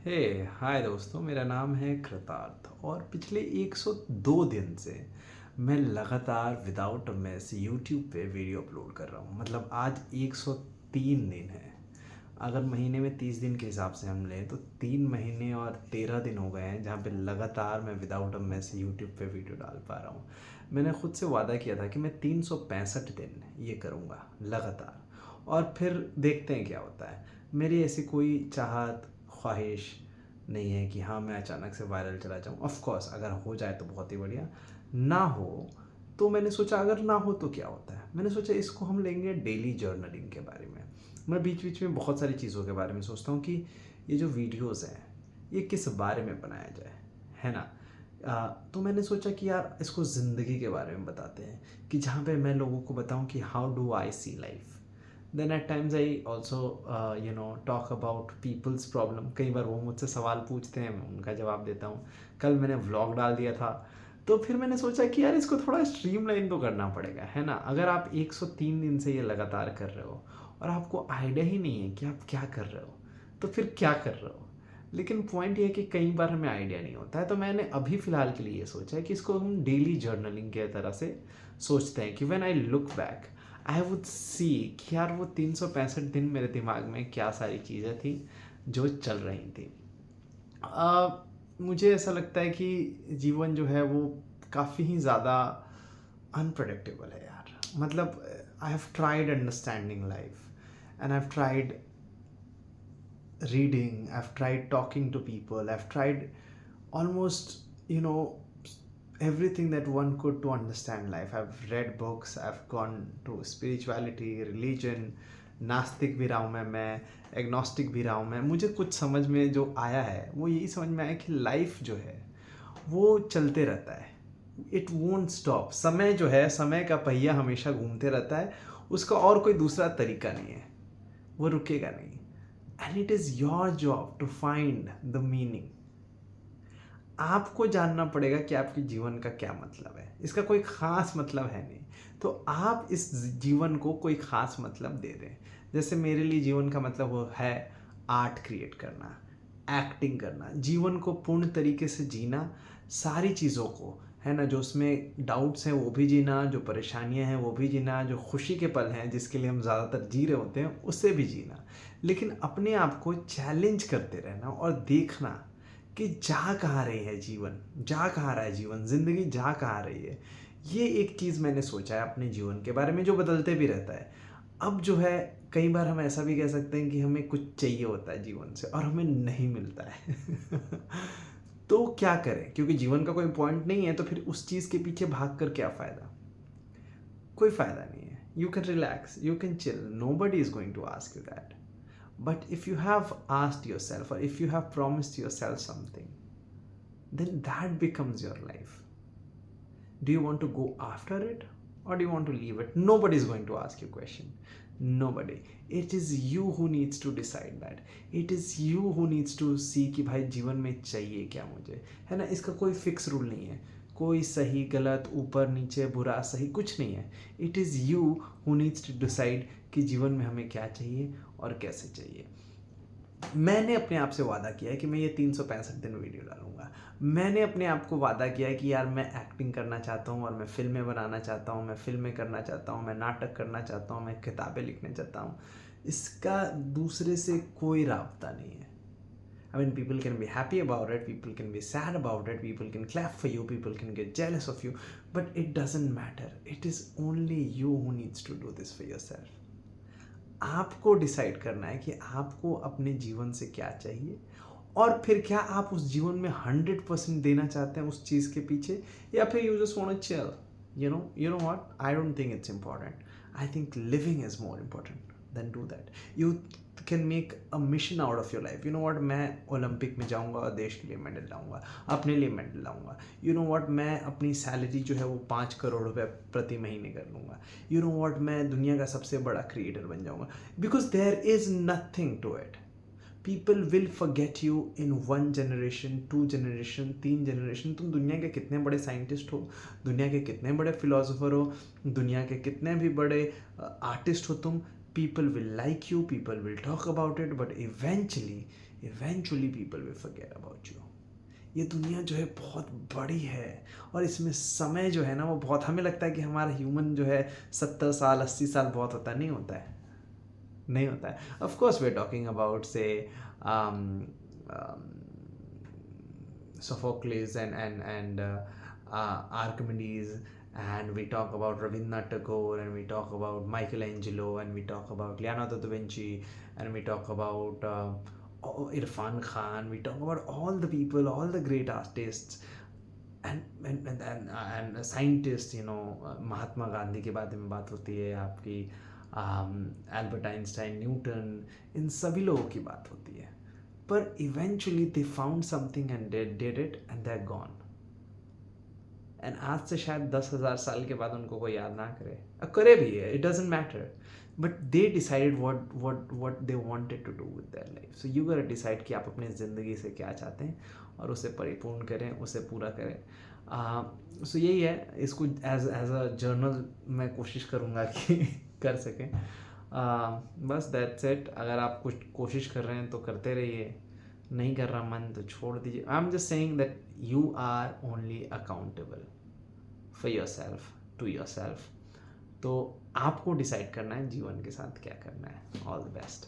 हे हाय दोस्तों, मेरा नाम है कृतार्थ और पिछले 102 दिन से मैं लगातार विदाउट अ मिस यूट्यूब पे वीडियो अपलोड कर रहा हूँ। मतलब आज 103 दिन है। अगर महीने में 30 दिन के हिसाब से हम लें तो 3 महीने और 13 दिन हो गए हैं जहाँ पे लगातार मैं विदाउट अ मिस यूट्यूब पे वीडियो डाल पा रहा हूँ। मैंने खुद से वादा किया था कि मैं 365 दिन ये करूँगा लगातार, और फिर देखते हैं क्या होता है। मेरी ऐसी कोई चाहत ख्वाहिश नहीं है कि हाँ मैं अचानक से वायरल चला जाऊँ। ऑफ कोर्स अगर हो जाए तो बहुत ही बढ़िया, ना हो तो मैंने सोचा अगर ना हो तो क्या होता है। मैंने सोचा इसको हम लेंगे डेली जर्नलिंग के बारे में। मैं बीच बीच में बहुत सारी चीज़ों के बारे में सोचता हूँ कि ये जो वीडियोज़ हैं ये किस बारे में बनाया जाए, है ना। तो मैंने सोचा कि यार इसको ज़िंदगी के बारे में बताते हैं, कि जहाँ पे मैं लोगों को बताऊँ कि how do I see life. Then at times I also talk about people's problem. कई बार वो मुझसे सवाल पूछते हैं, मैं उनका जवाब देता हूँ। कल मैंने व्लॉग डाल दिया था, तो फिर मैंने सोचा कि यार इसको थोड़ा स्ट्रीमलाइन तो करना पड़ेगा, है ना। अगर आप 103 दिन से ये लगातार कर रहे हो और आपको आइडिया ही नहीं है कि आप क्या कर रहे हो, तो फिर क्या कर रहे हो। लेकिन पॉइंट ये है कि कई बार हमें आइडिया नहीं होता है, तो मैंने अभी फ़िलहाल के लिए ये सोचा है कि इसको हम डेली जर्नलिंग के तरह से सोचते हैं कि when I look back I would see कि यार वो 365 दिन मेरे दिमाग में क्या सारी चीज़ें थी जो चल रही थी। मुझे ऐसा लगता है कि जीवन जो है वो काफ़ी ही ज़्यादा अनप्रडिक्टेबल है यार। मतलब I have tried understanding life, and I have tried reading, I've tried talking to people, I've tried almost, everything that one could to understand life. I've read books, I've gone to spirituality, religion, नास्तिक भी रहा हूँ मैं agnostic भी रहा हूँ मैं। मुझे कुछ समझ में जो आया है वो यही समझ में आया कि लाइफ जो है वो चलते रहता है, इट वोंट स्टॉप। समय जो है, समय का पहिया हमेशा घूमते रहता है, उसका और कोई दूसरा तरीका नहीं है, वो रुकेगा नहीं। And it is your job to find the meaning. आपको जानना पड़ेगा कि आपके जीवन का क्या मतलब है। इसका कोई ख़ास मतलब है नहीं, तो आप इस जीवन को कोई ख़ास मतलब दे दें। जैसे मेरे लिए जीवन का मतलब वो है आर्ट क्रिएट करना, एक्टिंग करना, जीवन को पूर्ण तरीके से जीना, सारी चीज़ों को, है ना, जो उसमें डाउट्स हैं वो भी जीना, जो परेशानियां हैं वो भी जीना, जो खुशी के पल हैं जिसके लिए हम ज़्यादातर जी रहे होते हैं उससे भी जीना। लेकिन अपने आप को चैलेंज करते रहना और देखना कि जा कहाँ रही है जीवन, जा कहाँ रहा है जीवन, ज़िंदगी जा कहाँ रही है। ये एक चीज़ मैंने सोचा है अपने जीवन के बारे में, जो बदलते भी रहता है। अब जो है, कई बार हम ऐसा भी कह सकते हैं कि हमें कुछ चाहिए होता है जीवन से और हमें नहीं मिलता है तो क्या करें, क्योंकि जीवन का कोई पॉइंट नहीं है, तो फिर उस चीज़ के पीछे भाग कर क्या फ़ायदा। कोई फ़ायदा नहीं है। You can relax, you can chill, nobody is going to ask you that. But if you have asked yourself, or if you have promised yourself something, then that becomes your life. Do you want to go after it, or do you want to leave it? Nobody is going to ask you a question. Nobody. It is you who needs to decide that. It is you who needs to see कि भाई जीवन में चाहिए क्या मुझे, है ना। इसका कोई फिक्स रूल नहीं है, कोई सही गलत, ऊपर नीचे, बुरा सही, कुछ नहीं है। It is you who needs to decide कि जीवन में हमें क्या चाहिए और कैसे चाहिए। मैंने अपने आप से वादा किया है कि मैं ये 365 दिन वीडियो डालूंगा। मैंने अपने आप को वादा किया है कि यार मैं एक्टिंग करना चाहता हूँ और मैं फ़िल्में बनाना चाहता हूँ, मैं फ़िल्में करना चाहता हूँ, मैं नाटक करना चाहता हूँ, मैं किताबें लिखना चाहता हूँ। इसका दूसरे से कोई राब्ता नहीं है। I mean, people can be happy about it, people can be sad about it, people can clap for you, people can get jealous of you, but it doesn't matter. It is only you who needs to do this for yourself. आपको decide करना है कि आपको अपने जीवन से क्या चाहिए, और फिर क्या आप उस जीवन में 100% देना चाहते हैं उस चीज़ के पीछे, या फिर you just want to chill. You know what, I don't think it's important. I think living is more important than do that. You can make a mission out of your life. You know what, मैं Olympic में जाऊंगा और देश के लिए medal लाऊंगा, अपने लिए मेडल लाऊंगा। You know what, मैं अपनी सैलरी जो है वो 5 करोड़ रुपए प्रति महीने कर लूँगा। You know what, मैं दुनिया का सबसे बड़ा क्रिएटर बन जाऊंगा। Because there is nothing to it. People will forget you in 1 generation, 2 generation, 3 generation. तुम दुनिया के कितने बड़े साइंटिस्ट हो, दुनिया के कितने बड़े फिलोसोफर हो, दुनिया के कितने भी बड़े आर्टिस्ट हो तुम, people will like you, people will talk about it, but eventually eventually people will forget about you. ये दुनिया जो है बहुत बड़ी है और इसमें समय जो है ना वो बहुत, हमें लगता है कि हमारा ह्यूमन जो है 70 साल 80 साल बहुत होता है, नहीं होता है, नहीं होता है। Of course we are talking about say Sophocles and Archimedes, and we talk about Rabindranath Tagore, and we talk about Michelangelo, and we talk about Leonardo da Vinci, and we talk about Irfan Khan. We talk about all the people, all the great artists, and scientists. Mahatma Gandhi के बारे में बात होती है आपकी, Albert Einstein, Newton, इन सभी लोगों की बात होती है। पर eventually they found something and they did it and they are gone. And आज से शायद 10,000 साल के बाद उनको कोई याद ना करे, करे भी है, it doesn't matter, but they decided what they wanted to do with their life. So you gotta decide कि आप अपनी ज़िंदगी से क्या चाहते हैं और उसे परिपूर्ण करें, उसे पूरा करें। सो यही है, इसको एज अ जर्नल मैं कोशिश करूँगा कि कर सकें। बस दैट्स इट। अगर आप कुछ कोशिश कर रहे हैं तो करते रहिए, नहीं कर रहा मन तो छोड़ दीजिए। I am just saying that you are only accountable for yourself, to yourself. तो आपको डिसाइड करना है जीवन के साथ क्या करना है। All the best.